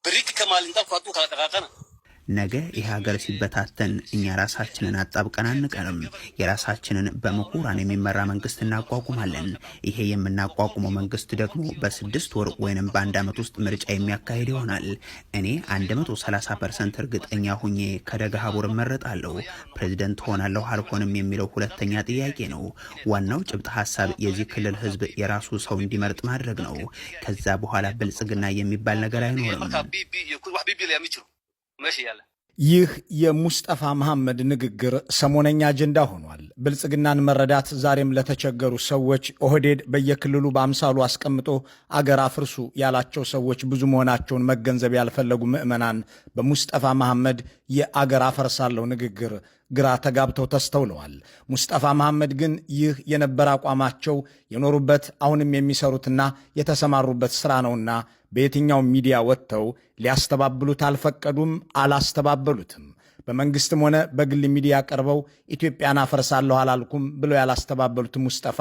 بريك كمال انت فاتو كاتقاقنا ነገ ይህ ሀገር ሲበታተን እኛ ራሳችንን አጣብቀን አንቀርም። የራሳችንን በምሁራን የሚመራ መንግስት እናቋቁማለን። ይሄ የምናቋቁመው መንግስት ደግሞ በ6 ወር ወይንም በ1 ዓመት ውስጥ ምርጫ የሚያካሂድ ይሆናል። እኔ 130% እርግጠኛ ሁኜ ከደገሃቡር እመረጣለሁ። ፕሬዝደንት ሆናለሁ አልሆንም የሚለው ሁለተኛ ጥያቄ ነው። ዋናው ጭብጥ ሐሳብ የዚህ ክልል ህዝብ የራሱ ሰው እንዲመርጥ ማድረግ ነው። ከዛ በኋላ ብልጽግና የሚባል ነገር አይኖርም። ይህ የሙስጠፋ መሐመድ ንግግር ሰሞነኛ አጀንዳ ሆኗል። ብልጽግናን መረዳት ዛሬም ለተቸገሩ ሰዎች ኦህዴድ በየክልሉ በአምሳሉ አስቀምጦ አገር አፍርሱ ያላቸው ሰዎች ብዙ መሆናቸውን መገንዘብ ያልፈለጉ ምዕመናን በሙስጠፋ መሐመድ የአገር አፈርሳለሁ ንግግር ግራ ተጋብተው ተስተውለዋል። ሙስጠፋ መሐመድ ግን ይህ የነበረ አቋማቸው የኖሩበት አሁንም የሚሰሩትና የተሰማሩበት ስራ ነውና በየትኛው ሚዲያ ወጥተው ሊያስተባብሉት አልፈቀዱም፣ አላስተባበሉትም። በመንግስትም ሆነ በግል ሚዲያ ቀርበው ኢትዮጵያን አፈርሳለሁ አላልኩም ብለው ያላስተባበሉት ሙስጠፋ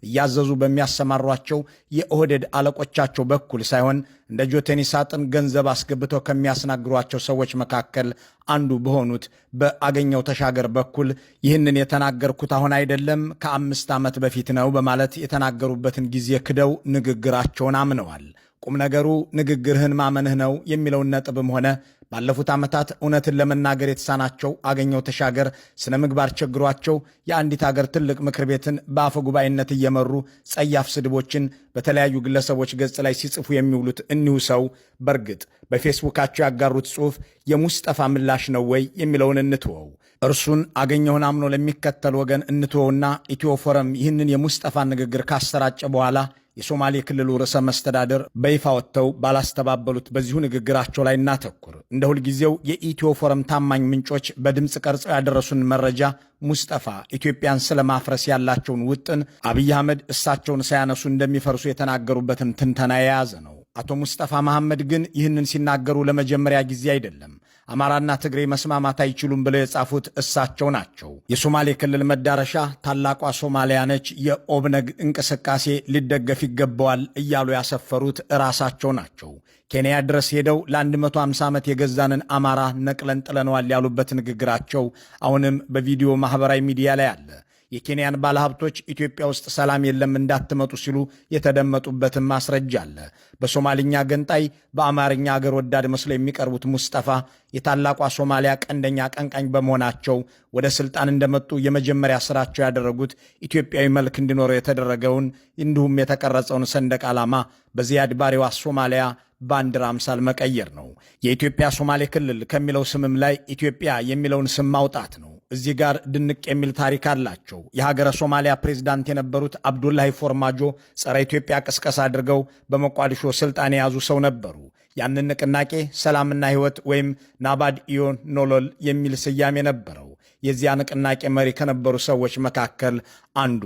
እያዘዙ በሚያሰማሯቸው የኦህዴድ አለቆቻቸው በኩል ሳይሆን እንደ ጆቴኒ ሳጥን ገንዘብ አስገብተው ከሚያስናግሯቸው ሰዎች መካከል አንዱ በሆኑት በአገኘው ተሻገር በኩል ይህንን የተናገርኩት አሁን አይደለም ከ5 ዓመት በፊት ነው በማለት የተናገሩበትን ጊዜ ክደው ንግግራቸውን አምነዋል። ቁም ነገሩ ንግግርህን ማመንህ ነው የሚለውን ነጥብም ሆነ ባለፉት ዓመታት እውነትን ለመናገር የተሳናቸው አገኘው ተሻገር ስነ ምግባር ቸግሯቸው የአንዲት ሀገር ትልቅ ምክር ቤትን በአፈ ጉባኤነት እየመሩ ጸያፍ ስድቦችን በተለያዩ ግለሰቦች ገጽ ላይ ሲጽፉ የሚውሉት እኒሁ ሰው በእርግጥ በፌስቡካቸው ያጋሩት ጽሑፍ የሙስጠፋ ምላሽ ነው ወይ የሚለውን እንትወው። እርሱን አገኘውን አምኖ ለሚከተል ወገን እንትወውና ኢትዮ ፎረም ይህንን የሙስጠፋ ንግግር ካሰራጨ በኋላ የሶማሌ ክልሉ ርዕሰ መስተዳድር በይፋ ወጥተው ባላስተባበሉት በዚሁ ንግግራቸው ላይ እናተኩር። እንደ ሁልጊዜው የኢትዮ ፎረም ታማኝ ምንጮች በድምፅ ቀርጸው ያደረሱን መረጃ ሙስጠፋ ኢትዮጵያን ስለማፍረስ ያላቸውን ውጥን አብይ አህመድ እሳቸውን ሳያነሱ እንደሚፈርሱ የተናገሩበትን ትንተና የያዘ ነው። አቶ ሙስጠፋ መሐመድ ግን ይህንን ሲናገሩ ለመጀመሪያ ጊዜ አይደለም። አማራና ትግሬ መስማማት አይችሉም ብለው የጻፉት እሳቸው ናቸው። የሶማሌ ክልል መዳረሻ ታላቋ ሶማሊያ ነች፣ የኦብነግ እንቅስቃሴ ሊደገፍ ይገባዋል እያሉ ያሰፈሩት ራሳቸው ናቸው። ኬንያ ድረስ ሄደው ለ150 ዓመት የገዛንን አማራ ነቅለን ጥለነዋል ያሉበት ንግግራቸው አሁንም በቪዲዮ ማህበራዊ ሚዲያ ላይ አለ። የኬንያን ባለሀብቶች ኢትዮጵያ ውስጥ ሰላም የለም እንዳትመጡ ሲሉ የተደመጡበትን ማስረጃ አለ። በሶማልኛ ገንጣይ በአማርኛ አገር ወዳድ መስለው የሚቀርቡት ሙስጠፋ የታላቋ ሶማሊያ ቀንደኛ ቀንቃኝ በመሆናቸው ወደ ስልጣን እንደመጡ የመጀመሪያ ስራቸው ያደረጉት ኢትዮጵያዊ መልክ እንዲኖረው የተደረገውን እንዲሁም የተቀረጸውን ሰንደቅ ዓላማ በዚያድ ባሬዋ ሶማሊያ ባንዲራ አምሳል መቀየር ነው። የኢትዮጵያ ሶማሌ ክልል ከሚለው ስምም ላይ ኢትዮጵያ የሚለውን ስም ማውጣት ነው። እዚህ ጋር ድንቅ የሚል ታሪክ አላቸው። የሀገረ ሶማሊያ ፕሬዝዳንት የነበሩት አብዱላሂ ፎርማጆ ጸረ ኢትዮጵያ ቅስቀሳ አድርገው በሞቃዲሾ ስልጣን የያዙ ሰው ነበሩ። ያንን ንቅናቄ ሰላምና ሕይወት ወይም ናባድ ኢዮ ኖሎል የሚል ስያሜ ነበረው። የዚያ ንቅናቄ መሪ ከነበሩ ሰዎች መካከል አንዱ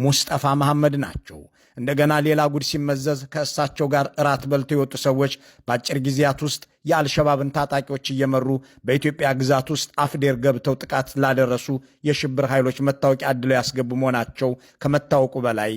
ሙስጠፋ መሐመድ ናቸው። እንደገና ሌላ ጉድ ሲመዘዝ ከእሳቸው ጋር እራት በልተው የወጡ ሰዎች በአጭር ጊዜያት ውስጥ የአልሸባብን ታጣቂዎች እየመሩ በኢትዮጵያ ግዛት ውስጥ አፍዴር ገብተው ጥቃት ላደረሱ የሽብር ኃይሎች መታወቂያ አድለው ያስገቡ መሆናቸው ከመታወቁ በላይ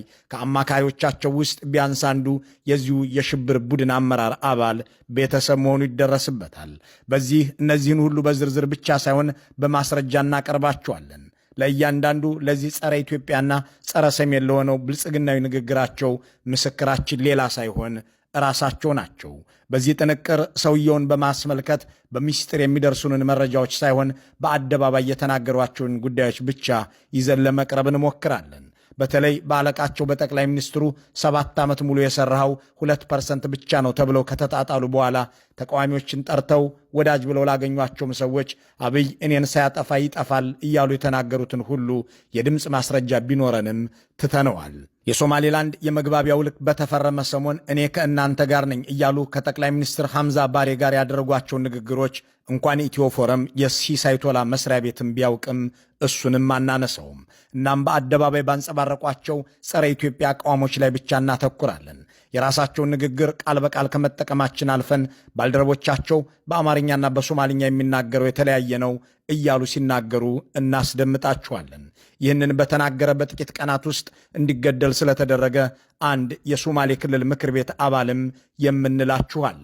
ከአማካሪዎቻቸው ውስጥ ቢያንስ አንዱ የዚሁ የሽብር ቡድን አመራር አባል ቤተሰብ መሆኑ ይደረስበታል። በዚህ እነዚህን ሁሉ በዝርዝር ብቻ ሳይሆን በማስረጃ እናቀርባቸዋለን። ለእያንዳንዱ ለዚህ ጸረ ኢትዮጵያና ጸረ ሰሜን ለሆነው ብልጽግናዊ ንግግራቸው ምስክራችን ሌላ ሳይሆን ራሳቸው ናቸው። በዚህ ጥንቅር ሰውየውን በማስመልከት በሚስጥር የሚደርሱንን መረጃዎች ሳይሆን በአደባባይ የተናገሯቸውን ጉዳዮች ብቻ ይዘን ለመቅረብ እንሞክራለን። በተለይ በአለቃቸው በጠቅላይ ሚኒስትሩ 7 ዓመት ሙሉ የሰራው 2% ብቻ ነው ተብለው ከተጣጣሉ በኋላ ተቃዋሚዎችን ጠርተው ወዳጅ ብለው ላገኟቸውም ሰዎች አብይ እኔን ሳያጠፋ ይጠፋል እያሉ የተናገሩትን ሁሉ የድምፅ ማስረጃ ቢኖረንም ትተነዋል። የሶማሌላንድ የመግባቢያ ውል በተፈረመ ሰሞን እኔ ከእናንተ ጋር ነኝ እያሉ ከጠቅላይ ሚኒስትር ሐምዛ ባሬ ጋር ያደረጓቸው ንግግሮች እንኳን ኢትዮ ፎረም የሲሳይ ቶላ መስሪያ ቤትም ቢያውቅም እሱንም አናነሰውም። እናም በአደባባይ ባንጸባረቋቸው ጸረ ኢትዮጵያ አቋሞች ላይ ብቻ እናተኩራለን። የራሳቸውን ንግግር ቃል በቃል ከመጠቀማችን አልፈን ባልደረቦቻቸው በአማርኛና በሶማልኛ የሚናገረው የተለያየ ነው እያሉ ሲናገሩ እናስደምጣችኋለን። ይህንን በተናገረ በጥቂት ቀናት ውስጥ እንዲገደል ስለተደረገ አንድ የሶማሌ ክልል ምክር ቤት አባልም የምንላችኋል።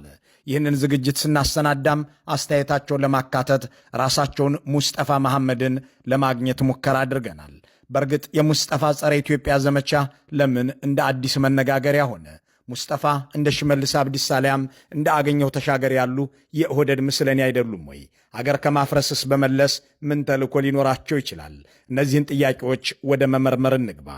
ይህንን ዝግጅት ስናሰናዳም አስተያየታቸውን ለማካተት ራሳቸውን ሙስጠፋ መሐመድን ለማግኘት ሙከራ አድርገናል። በእርግጥ የሙስጠፋ ጸረ ኢትዮጵያ ዘመቻ ለምን እንደ አዲስ መነጋገሪያ ሆነ? ሙስጠፋ እንደ ሽመልስ አብዲሳ አሊያም እንደ አገኘሁ ተሻገር ያሉ የኦህዴድ ምስለኔ አይደሉም ወይ? አገር ከማፍረስስ በመለስ ምን ተልእኮ ሊኖራቸው ይችላል? እነዚህን ጥያቄዎች ወደ መመርመር እንግባ።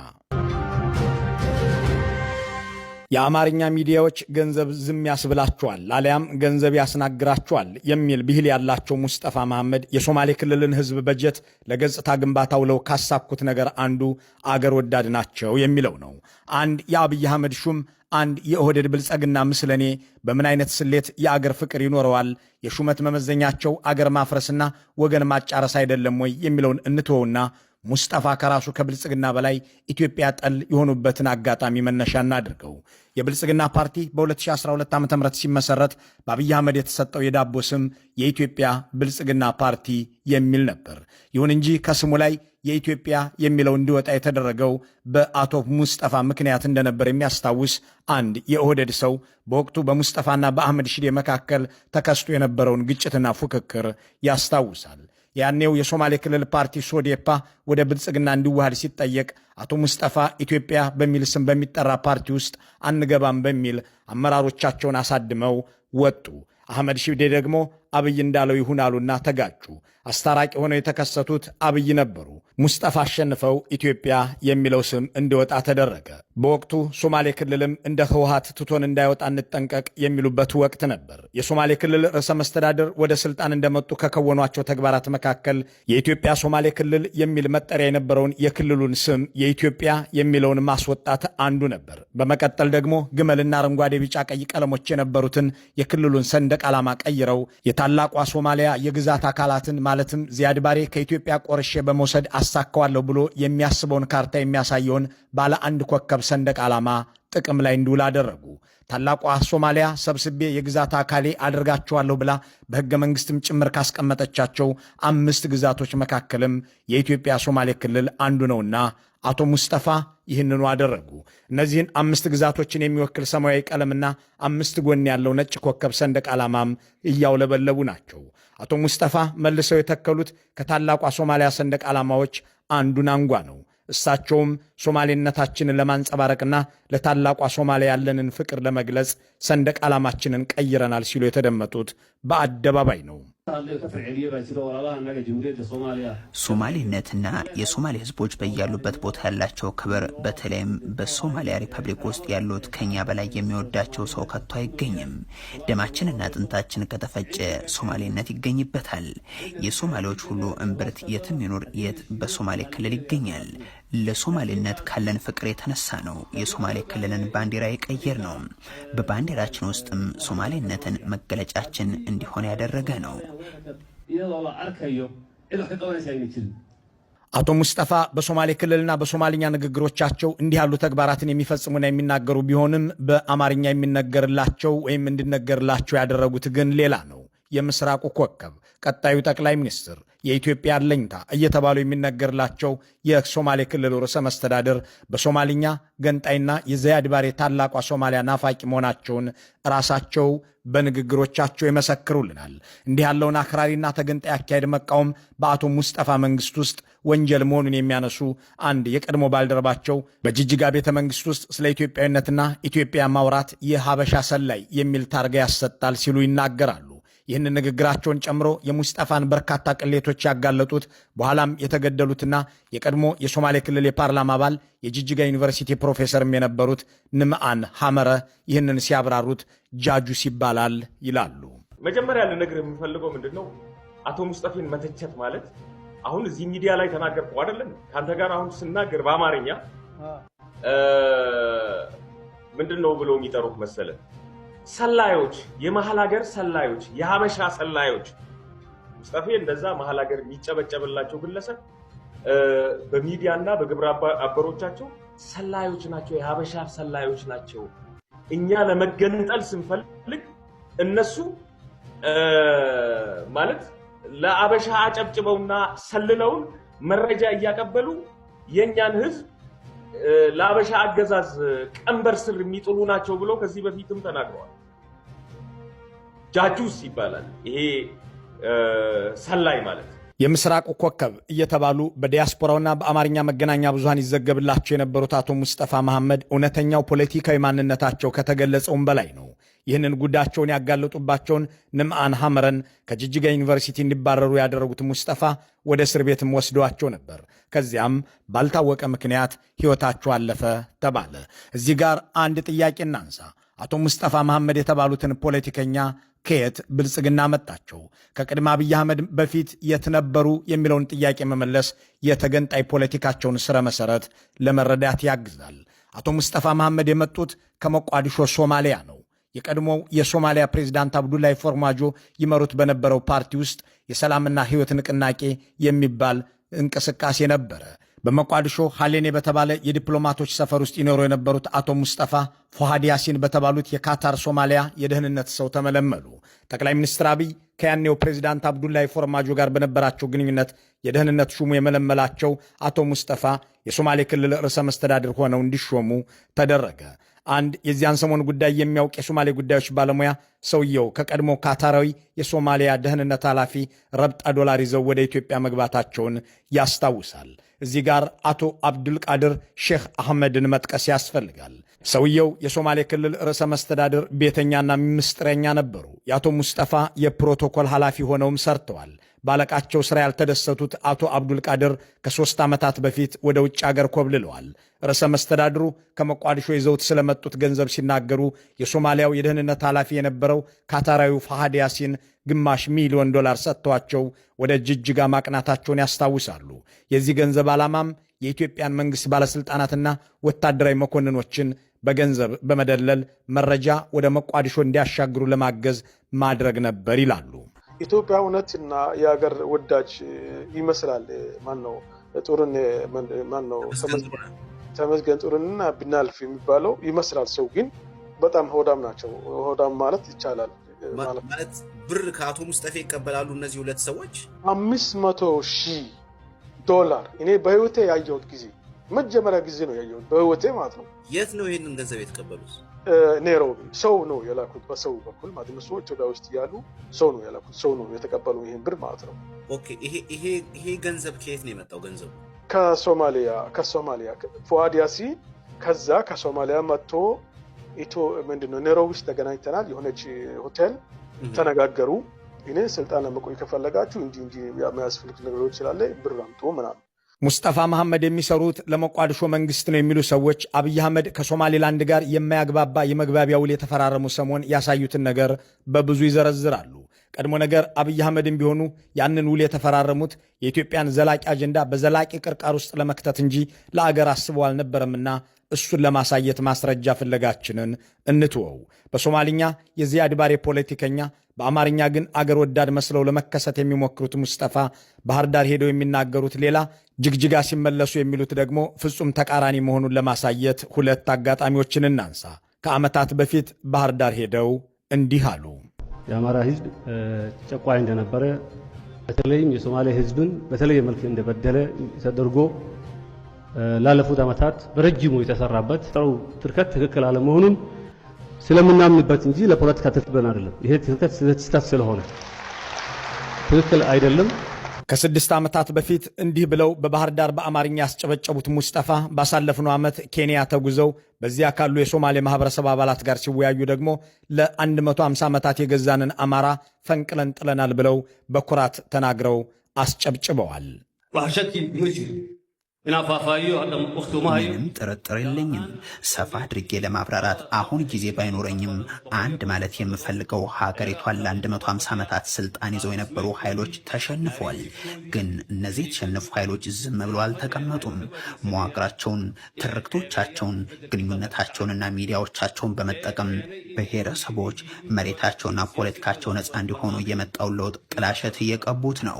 የአማርኛ ሚዲያዎች ገንዘብ ዝም ያስብላቸዋል አሊያም ገንዘብ ያስናግራቸዋል የሚል ብሂል ያላቸው ሙስጠፋ መሐመድ የሶማሌ ክልልን ህዝብ በጀት ለገጽታ ግንባታ ውለው ካሳኩት ነገር አንዱ አገር ወዳድ ናቸው የሚለው ነው። አንድ የአብይ አህመድ ሹም አንድ የኦህዴድ ብልጽግና ምስለኔ በምን አይነት ስሌት የአገር ፍቅር ይኖረዋል? የሹመት መመዘኛቸው አገር ማፍረስና ወገን ማጫረስ አይደለም ወይ የሚለውን እንትወውና ሙስጠፋ ከራሱ ከብልጽግና በላይ ኢትዮጵያ ጠል የሆኑበትን አጋጣሚ መነሻ እናድርገው። የብልጽግና ፓርቲ በ2012 ዓ.ም ሲመሰረት በአብይ አህመድ የተሰጠው የዳቦ ስም የኢትዮጵያ ብልጽግና ፓርቲ የሚል ነበር። ይሁን እንጂ ከስሙ ላይ የኢትዮጵያ የሚለው እንዲወጣ የተደረገው በአቶ ሙስጠፋ ምክንያት እንደነበር የሚያስታውስ አንድ የኦህዴድ ሰው በወቅቱ በሙስጠፋና በአህመድ ሺዴ መካከል ተከስቶ የነበረውን ግጭትና ፉክክር ያስታውሳል። ያኔው የሶማሌ ክልል ፓርቲ ሶዴፓ ወደ ብልጽግና እንዲዋሃድ ሲጠየቅ አቶ ሙስጠፋ ኢትዮጵያ በሚል ስም በሚጠራ ፓርቲ ውስጥ አንገባም በሚል አመራሮቻቸውን አሳድመው ወጡ። አህመድ ሺዴ ደግሞ አብይ እንዳለው ይሁን አሉና ተጋጩ። አስታራቂ ሆነው የተከሰቱት አብይ ነበሩ። ሙስጠፋ አሸንፈው ኢትዮጵያ የሚለው ስም እንዲወጣ ተደረገ። በወቅቱ ሶማሌ ክልልም እንደ ህወሓት ትቶን እንዳይወጣ እንጠንቀቅ የሚሉበት ወቅት ነበር። የሶማሌ ክልል ርዕሰ መስተዳድር ወደ ስልጣን እንደመጡ ከከወኗቸው ተግባራት መካከል የኢትዮጵያ ሶማሌ ክልል የሚል መጠሪያ የነበረውን የክልሉን ስም የኢትዮጵያ የሚለውን ማስወጣት አንዱ ነበር። በመቀጠል ደግሞ ግመልና አረንጓዴ፣ ቢጫ፣ ቀይ ቀለሞች የነበሩትን የክልሉን ሰንደቅ ዓላማ ቀይረው የታላቋ ሶማሊያ የግዛት አካላትን ማለትም ዚያድ ባሬ ከኢትዮጵያ ቆርሼ በመውሰድ አሳካዋለሁ ብሎ የሚያስበውን ካርታ የሚያሳየውን ባለ አንድ ኮከብ ሰንደቅ ዓላማ ጥቅም ላይ እንዲውል አደረጉ። ታላቋ ሶማሊያ ሰብስቤ የግዛት አካሌ አድርጋቸዋለሁ ብላ በሕገ መንግሥትም ጭምር ካስቀመጠቻቸው 5 ግዛቶች መካከልም የኢትዮጵያ ሶማሌ ክልል አንዱ ነውና አቶ ሙስጠፋ ይህንኑ አደረጉ። እነዚህን 5 ግዛቶችን የሚወክል ሰማያዊ ቀለምና 5 ጎን ያለው ነጭ ኮከብ ሰንደቅ ዓላማም እያውለበለቡ ናቸው። አቶ ሙስጠፋ መልሰው የተከሉት ከታላቋ ሶማሊያ ሰንደቅ ዓላማዎች አንዱን አንጓ ነው። እሳቸውም ሶማሌነታችንን ለማንጸባረቅና ለታላቋ ሶማሊያ ያለንን ፍቅር ለመግለጽ ሰንደቅ ዓላማችንን ቀይረናል ሲሉ የተደመጡት በአደባባይ ነው። ሶማሌነትና የሶማሌ ህዝቦች በያሉበት ቦታ ያላቸው ክብር፣ በተለይም በሶማሊያ ሪፐብሊክ ውስጥ ያሉት ከኛ በላይ የሚወዳቸው ሰው ከቶ አይገኝም። ደማችንና አጥንታችን ከተፈጨ ሶማሌነት ይገኝበታል። የሶማሌዎች ሁሉ እምብርት የትም ይኑር የት በሶማሌ ክልል ይገኛል። ለሶማሌነት ካለን ፍቅር የተነሳ ነው የሶማሌ ክልልን ባንዲራ የቀየር ነው። በባንዲራችን ውስጥም ሶማሌነትን መገለጫችን እንዲሆን ያደረገ ነው። አቶ ሙስጠፋ በሶማሌ ክልልና በሶማሊኛ ንግግሮቻቸው እንዲህ ያሉ ተግባራትን የሚፈጽሙና የሚናገሩ ቢሆንም በአማርኛ የሚነገርላቸው ወይም እንዲነገርላቸው ያደረጉት ግን ሌላ ነው። የምስራቁ ኮከብ፣ ቀጣዩ ጠቅላይ ሚኒስትር፣ የኢትዮጵያ አለኝታ እየተባሉ የሚነገርላቸው የሶማሌ ክልል ርዕሰ መስተዳድር በሶማሊኛ ገንጣይና የዚያድ ባሬ ታላቋ ሶማሊያ ናፋቂ መሆናቸውን ራሳቸው በንግግሮቻቸው ይመሰክሩልናል። እንዲህ ያለውን አክራሪና ተገንጣይ አካሄድ መቃወም በአቶ ሙስጠፋ መንግስት ውስጥ ወንጀል መሆኑን የሚያነሱ አንድ የቀድሞ ባልደረባቸው በጅጅጋ ቤተ መንግስት ውስጥ ስለ ኢትዮጵያዊነትና ኢትዮጵያ ማውራት የሀበሻ ሰላይ የሚል ታርጋ ያሰጣል ሲሉ ይናገራሉ። ይህን ንግግራቸውን ጨምሮ የሙስጠፋን በርካታ ቅሌቶች ያጋለጡት በኋላም የተገደሉትና የቀድሞ የሶማሌ ክልል የፓርላማ አባል የጅጅጋ ዩኒቨርሲቲ ፕሮፌሰርም የነበሩት ንምአን ሐመረ ይህንን ሲያብራሩት ጃጁስ ይባላል ይላሉ። መጀመሪያ ልነግር የምፈልገው ምንድነው አቶ ሙስጠፋን መተቸት ማለት አሁን እዚህ ሚዲያ ላይ ተናገርኩ አይደለም ካንተ ጋር አሁን ስናገር በአማርኛ ምንድነው ብሎ የሚጠሩት መሰለ ሰላዮች፣ የመሃል ሀገር ሰላዮች፣ የሀበሻ ሰላዮች። ሙስጠፋ እንደዛ መሃል ሀገር የሚጨበጨብላቸው ግለሰብ በሚዲያና በግብረ አበሮቻቸው ሰላዮች ናቸው፣ የሀበሻ ሰላዮች ናቸው። እኛ ለመገንጠል ስንፈልግ እነሱ ማለት ለአበሻ አጨብጭበውና ሰልለውን መረጃ እያቀበሉ የኛን ህዝብ ለአበሻ አገዛዝ ቀንበር ስር የሚጥሉ ናቸው ብሎ ከዚህ በፊትም ተናግረዋል። ጃጁስ ይባላል። ይሄ ሰላይ ማለት የምስራቁ ኮከብ እየተባሉ በዲያስፖራውና በአማርኛ መገናኛ ብዙሃን ይዘገብላቸው የነበሩት አቶ ሙስጠፋ መሐመድ እውነተኛው ፖለቲካዊ ማንነታቸው ከተገለጸውም በላይ ነው። ይህንን ጉዳቸውን ያጋለጡባቸውን ንምአን ሐመረን ከጅጅጋ ዩኒቨርሲቲ እንዲባረሩ ያደረጉት ሙስጠፋ ወደ እስር ቤትም ወስደዋቸው ነበር። ከዚያም ባልታወቀ ምክንያት ሕይወታቸው አለፈ ተባለ። እዚህ ጋር አንድ ጥያቄ እናንሳ። አቶ ሙስጠፋ መሐመድ የተባሉትን ፖለቲከኛ ከየት ብልጽግና መጣቸው? ከቅድመ አብይ አህመድ በፊት የት ነበሩ የሚለውን ጥያቄ መመለስ የተገንጣይ ፖለቲካቸውን ስረ መሰረት ለመረዳት ያግዛል። አቶ ሙስጠፋ መሐመድ የመጡት ከሞቃዲሾ ሶማሊያ ነው። የቀድሞው የሶማሊያ ፕሬዝዳንት አብዱላይ ፎርማጆ ይመሩት በነበረው ፓርቲ ውስጥ የሰላምና ሕይወት ንቅናቄ የሚባል እንቅስቃሴ ነበረ። በሞቃዲሾ ሐሌኔ በተባለ የዲፕሎማቶች ሰፈር ውስጥ ይኖሩ የነበሩት አቶ ሙስጠፋ ፎሃድ ያሲን በተባሉት የካታር ሶማሊያ የደህንነት ሰው ተመለመሉ። ጠቅላይ ሚኒስትር አብይ ከያኔው ፕሬዝዳንት አብዱላይ ፎርማጆ ጋር በነበራቸው ግንኙነት የደህንነት ሹሙ የመለመላቸው አቶ ሙስጠፋ የሶማሌ ክልል ርዕሰ መስተዳድር ሆነው እንዲሾሙ ተደረገ። አንድ የዚያን ሰሞን ጉዳይ የሚያውቅ የሶማሌ ጉዳዮች ባለሙያ ሰውየው ከቀድሞ ካታራዊ የሶማሊያ ደህንነት ኃላፊ ረብጣ ዶላር ይዘው ወደ ኢትዮጵያ መግባታቸውን ያስታውሳል። እዚህ ጋር አቶ አብዱልቃድር ሼክ አህመድን መጥቀስ ያስፈልጋል። ሰውየው የሶማሌ ክልል ርዕሰ መስተዳድር ቤተኛና ምስጢረኛ ነበሩ። የአቶ ሙስጠፋ የፕሮቶኮል ኃላፊ ሆነውም ሰርተዋል። ባለቃቸው ሥራ ያልተደሰቱት አቶ አብዱልቃድር ከ3 ዓመታት በፊት ወደ ውጭ አገር ኮብልለዋል። ርዕሰ መስተዳድሩ ከሞቃዲሾ ይዘውት ስለመጡት ገንዘብ ሲናገሩ የሶማሊያው የደህንነት ኃላፊ የነበረው ካታራዊው ፋሃድ ያሲን $500,000 ሰጥተዋቸው ወደ ጅጅጋ ማቅናታቸውን ያስታውሳሉ። የዚህ ገንዘብ ዓላማም የኢትዮጵያን መንግሥት ባለሥልጣናትና ወታደራዊ መኮንኖችን በገንዘብ በመደለል መረጃ ወደ ሞቃዲሾ እንዲያሻግሩ ለማገዝ ማድረግ ነበር ይላሉ። ኢትዮጵያ እውነትና የሀገር ወዳጅ ይመስላል። ተመስገን ጥሩንና ብናልፍ የሚባለው ይመስላል። ሰው ግን በጣም ሆዳም ናቸው። ሆዳም ማለት ይቻላል ማለት ብር ከአቶ ሙስጠፋ ይቀበላሉ እነዚህ ሁለት ሰዎች $500,000 እኔ በህይወቴ ያየሁት ጊዜ መጀመሪያ ጊዜ ነው ያየሁት በህይወቴ ማለት ነው። የት ነው ይሄንን ገንዘብ የተቀበሉት? ኔሮቢ ሰው ነው የላኩት። በሰው በኩል ማለት ነው። ሰዎች ኢትዮጵያ ውስጥ ያሉ ሰው ነው የላኩት። ሰው ነው የተቀበለው ይሄን ብር ማለት ነው። ኦኬ ይሄ ገንዘብ ከየት ነው የመጣው? ገንዘቡ ከሶማሊያ ፉአድ ያሲን ከዛ ከሶማሊያ መጥቶ ምንድነው ኔሮቢ ውስጥ ተገናኝተናል። የሆነች ሆቴል ተነጋገሩ። እኔ ስልጣን ለመቆየት ከፈለጋችሁ እንዲህ የሚያስፈልግ ነገሮች ስላለ ብር አምጡ ምናምን። ሙስጠፋ መሐመድ የሚሰሩት ለሞቃዲሾ መንግስት ነው የሚሉ ሰዎች አብይ አህመድ ከሶማሌላንድ ጋር የማያግባባ የመግባቢያ ውል የተፈራረሙ ሰሞን ያሳዩትን ነገር በብዙ ይዘረዝራሉ። ቀድሞ ነገር አብይ አህመድም ቢሆኑ ያንን ውል የተፈራረሙት የኢትዮጵያን ዘላቂ አጀንዳ በዘላቂ ቅርቃር ውስጥ ለመክተት እንጂ ለአገር አስበው አልነበረምና እሱን ለማሳየት ማስረጃ ፍለጋችንን እንትወው። በሶማሊኛ የዚያድ ባሬ ፖለቲከኛ፣ በአማርኛ ግን አገር ወዳድ መስለው ለመከሰት የሚሞክሩት ሙስጠፋ ባህር ዳር ሄደው የሚናገሩት ሌላ፣ ጅግጅጋ ሲመለሱ የሚሉት ደግሞ ፍጹም ተቃራኒ መሆኑን ለማሳየት ሁለት አጋጣሚዎችን እናንሳ። ከዓመታት በፊት ባህር ዳር ሄደው እንዲህ አሉ። የአማራ ህዝብ ጨቋኝ እንደነበረ፣ በተለይም የሶማሌ ህዝብን በተለየ መልክ እንደበደለ ተደርጎ ላለፉት ዓመታት በረጅሙ የተሰራበት ጥሩ ትርከት ትክክል አለመሆኑን ስለምናምንበት እንጂ ለፖለቲካ ትክክል አይደለም። ይሄ ትርከት ስህተት ስለሆነ ትክክል አይደለም። ከ6 ዓመታት በፊት እንዲህ ብለው በባህር ዳር በአማርኛ ያስጨበጨቡት ሙስጠፋ ባሳለፍነው ዓመት ኬንያ ተጉዘው በዚያ ካሉ የሶማሌ ማህበረሰብ አባላት ጋር ሲወያዩ ደግሞ ለ150 ዓመታት የገዛንን አማራ ፈንቅለን ጥለናል ብለው በኩራት ተናግረው አስጨብጭበዋል። ምንም ጥርጥር የለኝም። ሰፋ አድርጌ ለማብራራት አሁን ጊዜ ባይኖረኝም አንድ ማለት የምፈልገው ሀገሪቷን ለ150 ዓመታት ስልጣን ይዘው የነበሩ ኃይሎች ተሸንፏል። ግን እነዚህ የተሸነፉ ኃይሎች ዝም ብለው አልተቀመጡም። መዋቅራቸውን፣ ትርክቶቻቸውን፣ ግንኙነታቸውንና ሚዲያዎቻቸውን በመጠቀም ብሔረሰቦች መሬታቸውና ፖለቲካቸው ነፃ እንዲሆኑ የመጣውን ለውጥ ጥላሸት እየቀቡት ነው።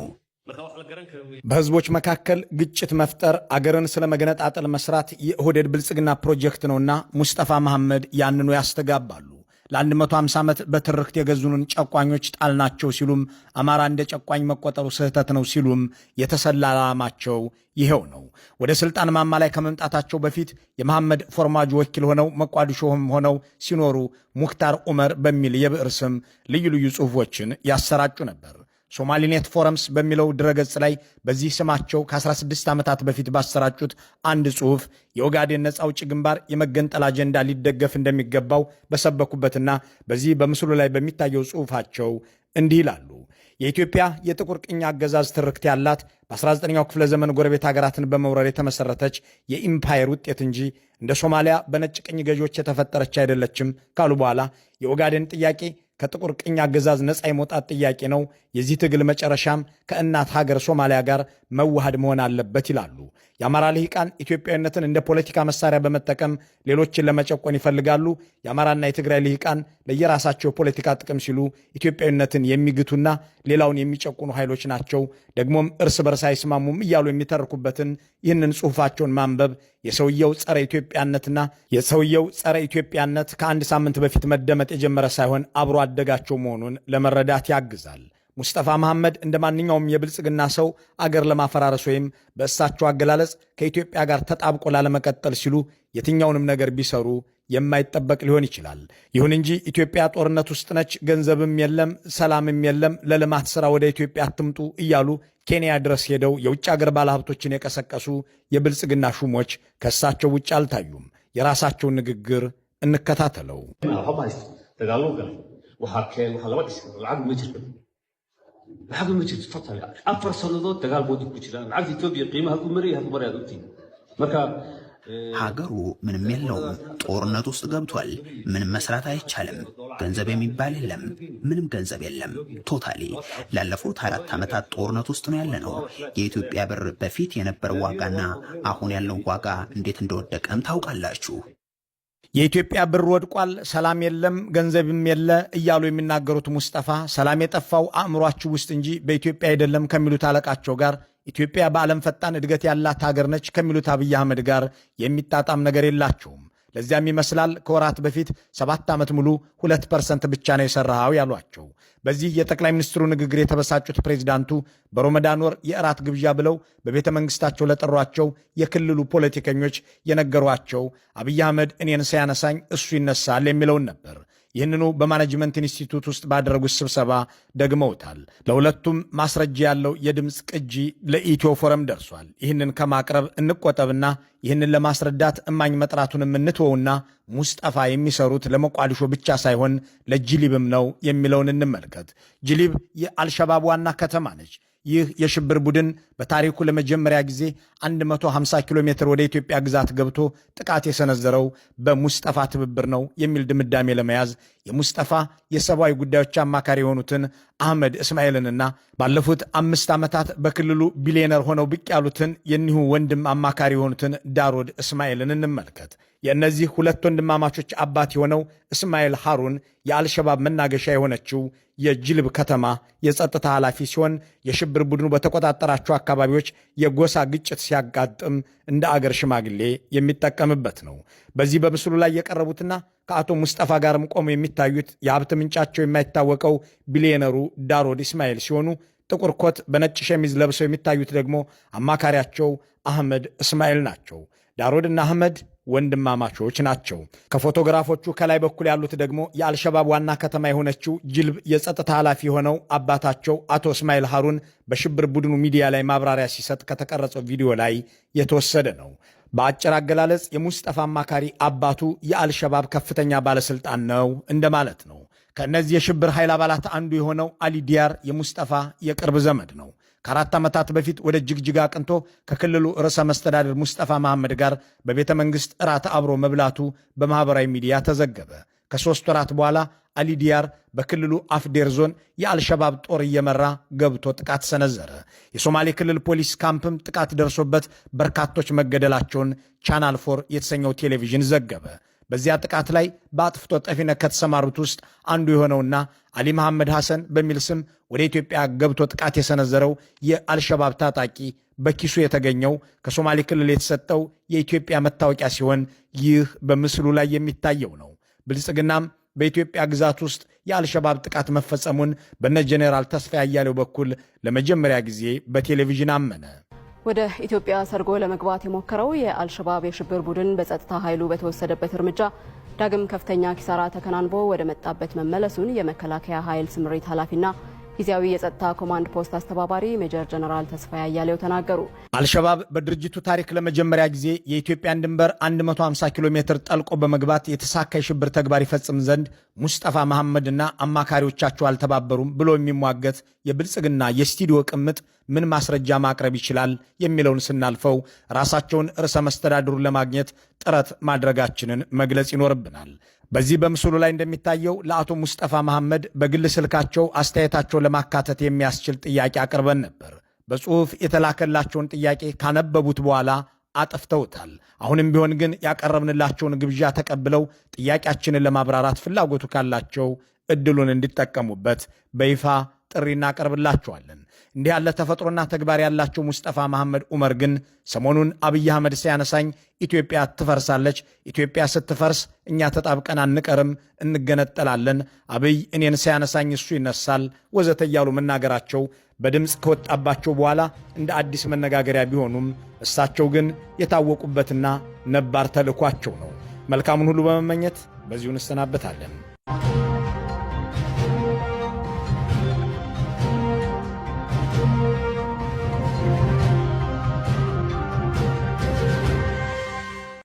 በህዝቦች መካከል ግጭት መፍጠር፣ አገርን ስለ መገነጣጠል መስራት የኦህዴድ ብልጽግና ፕሮጀክት ነውና ሙስጠፋ መሐመድ ያንኑ ያስተጋባሉ። ለ150 ዓመት በትርክት የገዙንን ጨቋኞች ጣልናቸው ሲሉም አማራ እንደ ጨቋኝ መቆጠሩ ስህተት ነው ሲሉም የተሰላ ዓላማቸው ይሄው ነው። ወደ ስልጣን ማማ ላይ ከመምጣታቸው በፊት የመሐመድ ፎርማጆ ወኪል ሆነው መቋዲሾም ሆነው ሲኖሩ ሙክታር ዑመር በሚል የብዕር ስም ልዩ ልዩ ጽሑፎችን ያሰራጩ ነበር። ሶማሊኔት ፎረምስ በሚለው ድረገጽ ላይ በዚህ ስማቸው ከ16 ዓመታት በፊት ባሰራጩት አንድ ጽሑፍ የኦጋዴን ነፃ አውጪ ግንባር የመገንጠል አጀንዳ ሊደገፍ እንደሚገባው በሰበኩበትና በዚህ በምስሉ ላይ በሚታየው ጽሑፋቸው እንዲህ ይላሉ። የኢትዮጵያ የጥቁር ቅኝ አገዛዝ ትርክት ያላት በ19ኛው ክፍለ ዘመን ጎረቤት ሀገራትን በመውረር የተመሰረተች የኢምፓየር ውጤት እንጂ እንደ ሶማሊያ በነጭ ቅኝ ገዢዎች የተፈጠረች አይደለችም ካሉ በኋላ የኦጋዴን ጥያቄ ከጥቁር ቅኝ አገዛዝ ነፃ የመውጣት ጥያቄ ነው። የዚህ ትግል መጨረሻም ከእናት ሀገር ሶማሊያ ጋር መዋሃድ መሆን አለበት ይላሉ። የአማራ ልሂቃን ኢትዮጵያዊነትን እንደ ፖለቲካ መሳሪያ በመጠቀም ሌሎችን ለመጨቆን ይፈልጋሉ። የአማራና የትግራይ ልሂቃን ለየራሳቸው ፖለቲካ ጥቅም ሲሉ ኢትዮጵያዊነትን የሚግቱና ሌላውን የሚጨቁኑ ኃይሎች ናቸው። ደግሞም እርስ በርስ አይስማሙም እያሉ የሚተርኩበትን ይህንን ጽሑፋቸውን ማንበብ የሰውየው ጸረ ኢትዮጵያነት ከአንድ ሳምንት በፊት መደመጥ የጀመረ ሳይሆን አብሮ አደጋቸው መሆኑን ለመረዳት ያግዛል። ሙስጠፋ መሐመድ እንደ ማንኛውም የብልጽግና ሰው አገር ለማፈራረስ ወይም በእሳቸው አገላለጽ ከኢትዮጵያ ጋር ተጣብቆ ላለመቀጠል ሲሉ የትኛውንም ነገር ቢሰሩ የማይጠበቅ ሊሆን ይችላል። ይሁን እንጂ ኢትዮጵያ ጦርነት ውስጥ ነች፣ ገንዘብም የለም፣ ሰላምም የለም፣ ለልማት ሥራ ወደ ኢትዮጵያ አትምጡ እያሉ ኬንያ ድረስ ሄደው የውጭ አገር ባለሀብቶችን የቀሰቀሱ የብልጽግና ሹሞች ከእሳቸው ውጭ አልታዩም። የራሳቸውን ንግግር እንከታተለው። ሀገሩ ምንም የለውም። ጦርነት ውስጥ ገብቷል። ምንም መስራት አይቻልም። ገንዘብ የሚባል የለም። ምንም ገንዘብ የለም። ቶታሊ ላለፉት 4 ዓመታት ጦርነት ውስጥ ነው ያለነው። የኢትዮጵያ ብር በፊት የነበረው ዋጋና አሁን ያለው ዋጋ እንዴት እንደወደቀም ታውቃላችሁ። የኢትዮጵያ ብር ወድቋል፣ ሰላም የለም፣ ገንዘብም የለ እያሉ የሚናገሩት ሙስጠፋ ሰላም የጠፋው አእምሯችሁ ውስጥ እንጂ በኢትዮጵያ አይደለም ከሚሉት አለቃቸው ጋር ኢትዮጵያ በዓለም ፈጣን እድገት ያላት ሀገር ነች ከሚሉት አብይ አህመድ ጋር የሚጣጣም ነገር የላቸውም። ለዚያም ይመስላል ከወራት በፊት 7 ዓመት ሙሉ 2% ብቻ ነው የሰራኸው ያሏቸው። በዚህ የጠቅላይ ሚኒስትሩ ንግግር የተበሳጩት ፕሬዚዳንቱ በሮመዳን ወር የእራት ግብዣ ብለው በቤተ መንግስታቸው ለጠሯቸው የክልሉ ፖለቲከኞች የነገሯቸው አብይ አህመድ እኔን ሳያነሳኝ እሱ ይነሳል የሚለውን ነበር። ይህንኑ በማኔጅመንት ኢንስቲትዩት ውስጥ ባደረጉት ስብሰባ ደግመውታል። ለሁለቱም ማስረጃ ያለው የድምፅ ቅጂ ለኢትዮ ፎረም ደርሷል። ይህንን ከማቅረብ እንቆጠብና ይህንን ለማስረዳት እማኝ መጥራቱንም እንትወውና ሙስጠፋ የሚሰሩት ለሞቃዲሾ ብቻ ሳይሆን ለጅሊብም ነው የሚለውን እንመልከት። ጅሊብ የአልሸባብ ዋና ከተማ ነች። ይህ የሽብር ቡድን በታሪኩ ለመጀመሪያ ጊዜ 150 ኪሎ ሜትር ወደ ኢትዮጵያ ግዛት ገብቶ ጥቃት የሰነዘረው በሙስጠፋ ትብብር ነው የሚል ድምዳሜ ለመያዝ የሙስጠፋ የሰብአዊ ጉዳዮች አማካሪ የሆኑትን አህመድ እስማኤልንና ባለፉት 5 ዓመታት በክልሉ ቢሊዮነር ሆነው ብቅ ያሉትን የኒሁ ወንድም አማካሪ የሆኑትን ዳሮድ እስማኤልን እንመልከት። የእነዚህ ሁለት ወንድማማቾች አባት የሆነው እስማኤል ሃሩን የአልሸባብ መናገሻ የሆነችው የጅልብ ከተማ የጸጥታ ኃላፊ ሲሆን የሽብር ቡድኑ በተቆጣጠራቸው አካባቢዎች የጎሳ ግጭት ሲያጋጥም እንደ አገር ሽማግሌ የሚጠቀምበት ነው። በዚህ በምስሉ ላይ የቀረቡትና ከአቶ ሙስጠፋ ጋርም ቆመው የሚታዩት የሀብት ምንጫቸው የማይታወቀው ቢሊዮነሩ ዳሮድ እስማኤል ሲሆኑ ጥቁር ኮት በነጭ ሸሚዝ ለብሰው የሚታዩት ደግሞ አማካሪያቸው አህመድ እስማኤል ናቸው። ዳሮድና አህመድ ወንድማማቾች ናቸው። ከፎቶግራፎቹ ከላይ በኩል ያሉት ደግሞ የአልሸባብ ዋና ከተማ የሆነችው ጅልብ የጸጥታ ኃላፊ የሆነው አባታቸው አቶ እስማኤል ሃሩን በሽብር ቡድኑ ሚዲያ ላይ ማብራሪያ ሲሰጥ ከተቀረጸው ቪዲዮ ላይ የተወሰደ ነው። በአጭር አገላለጽ የሙስጠፋ አማካሪ አባቱ የአልሸባብ ከፍተኛ ባለስልጣን ነው እንደማለት ነው። ከእነዚህ የሽብር ኃይል አባላት አንዱ የሆነው አሊ ዲያር የሙስጠፋ የቅርብ ዘመድ ነው። ከ4 ዓመታት በፊት ወደ ጅግጅጋ አቅንቶ ከክልሉ ርዕሰ መስተዳድር ሙስጠፋ መሐመድ ጋር በቤተ መንግሥት እራት አብሮ መብላቱ በማኅበራዊ ሚዲያ ተዘገበ። ከ3 ወራት በኋላ አሊ ዲያር በክልሉ አፍዴር ዞን የአልሸባብ ጦር እየመራ ገብቶ ጥቃት ሰነዘረ። የሶማሌ ክልል ፖሊስ ካምፕም ጥቃት ደርሶበት በርካቶች መገደላቸውን ቻናል 4 የተሰኘው ቴሌቪዥን ዘገበ። በዚያ ጥቃት ላይ በአጥፍቶ ጠፊነት ከተሰማሩት ውስጥ አንዱ የሆነውና አሊ መሐመድ ሐሰን በሚል ስም ወደ ኢትዮጵያ ገብቶ ጥቃት የሰነዘረው የአልሸባብ ታጣቂ በኪሱ የተገኘው ከሶማሌ ክልል የተሰጠው የኢትዮጵያ መታወቂያ ሲሆን ይህ በምስሉ ላይ የሚታየው ነው። ብልጽግናም በኢትዮጵያ ግዛት ውስጥ የአልሸባብ ጥቃት መፈጸሙን በነ ጄኔራል ተስፋዬ አያሌው በኩል ለመጀመሪያ ጊዜ በቴሌቪዥን አመነ። ወደ ኢትዮጵያ ሰርጎ ለመግባት የሞከረው የአልሸባብ የሽብር ቡድን በጸጥታ ኃይሉ በተወሰደበት እርምጃ ዳግም ከፍተኛ ኪሳራ ተከናንቦ ወደ መጣበት መመለሱን የመከላከያ ኃይል ስምሪት ኃላፊና ጊዜያዊ የጸጥታ ኮማንድ ፖስት አስተባባሪ ሜጀር ጀነራል ተስፋዬ አያሌው ተናገሩ። አልሸባብ በድርጅቱ ታሪክ ለመጀመሪያ ጊዜ የኢትዮጵያን ድንበር 150 ኪሎ ሜትር ጠልቆ በመግባት የተሳካ የሽብር ተግባር ይፈጽም ዘንድ ሙስጠፋ መሐመድና አማካሪዎቻቸው አልተባበሩም ብሎ የሚሟገት የብልጽግና የስቱዲዮ ቅምጥ ምን ማስረጃ ማቅረብ ይችላል የሚለውን ስናልፈው ራሳቸውን ርዕሰ መስተዳድሩን ለማግኘት ጥረት ማድረጋችንን መግለጽ ይኖርብናል። በዚህ በምስሉ ላይ እንደሚታየው ለአቶ ሙስጠፋ መሐመድ በግል ስልካቸው አስተያየታቸውን ለማካተት የሚያስችል ጥያቄ አቅርበን ነበር። በጽሑፍ የተላከላቸውን ጥያቄ ካነበቡት በኋላ አጥፍተውታል። አሁንም ቢሆን ግን ያቀረብንላቸውን ግብዣ ተቀብለው ጥያቄያችንን ለማብራራት ፍላጎቱ ካላቸው እድሉን እንዲጠቀሙበት በይፋ ጥሪ እናቀርብላቸዋለን። እንዲህ ያለ ተፈጥሮና ተግባር ያላቸው ሙስጠፋ መሐመድ ዑመር ግን ሰሞኑን አብይ አህመድ ሲያነሳኝ ኢትዮጵያ ትፈርሳለች፣ ኢትዮጵያ ስትፈርስ እኛ ተጣብቀን አንቀርም፣ እንገነጠላለን፣ አብይ እኔን ሲያነሳኝ እሱ ይነሳል ወዘተ እያሉ መናገራቸው በድምፅ ከወጣባቸው በኋላ እንደ አዲስ መነጋገሪያ ቢሆኑም እሳቸው ግን የታወቁበትና ነባር ተልኳቸው ነው። መልካሙን ሁሉ በመመኘት በዚሁ እንሰናበታለን።